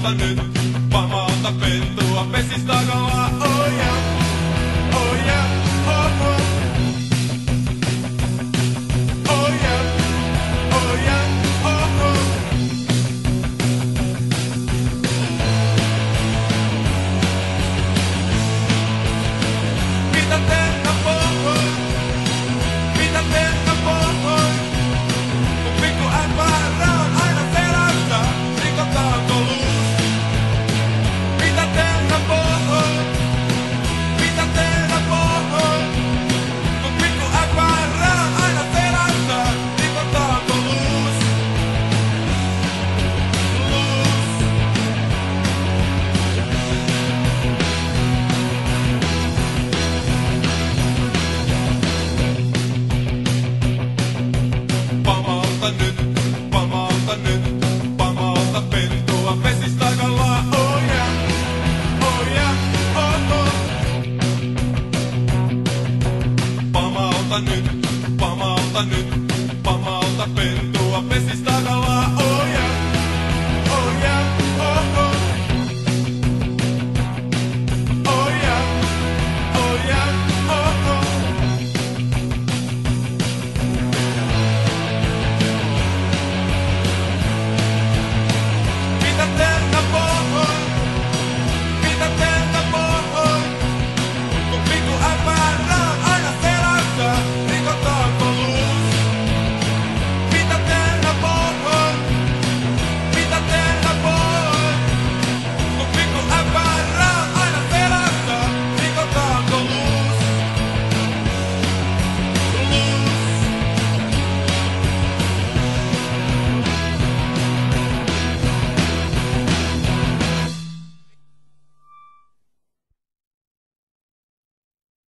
Pamauta nyt, pamauta pentua pesistä kalaa, oh yeah, oh yeah, oh oh. Oh yeah, oh yeah, oh oh. Mitä tehdä pohoi, mitä tehdä pohoi, kun pikku äppärä on aina selässä, rikotaanko luus? Mitä tehdä pohoi, mitä tehdä pohoi, kun pikku äppärä on aina selässä, rikotaanko luus? Luus. Pamauta nyt, pamauta pentua pesistä kalaa, oh yeah, oh yeah, oh oh. Pamauta nyt,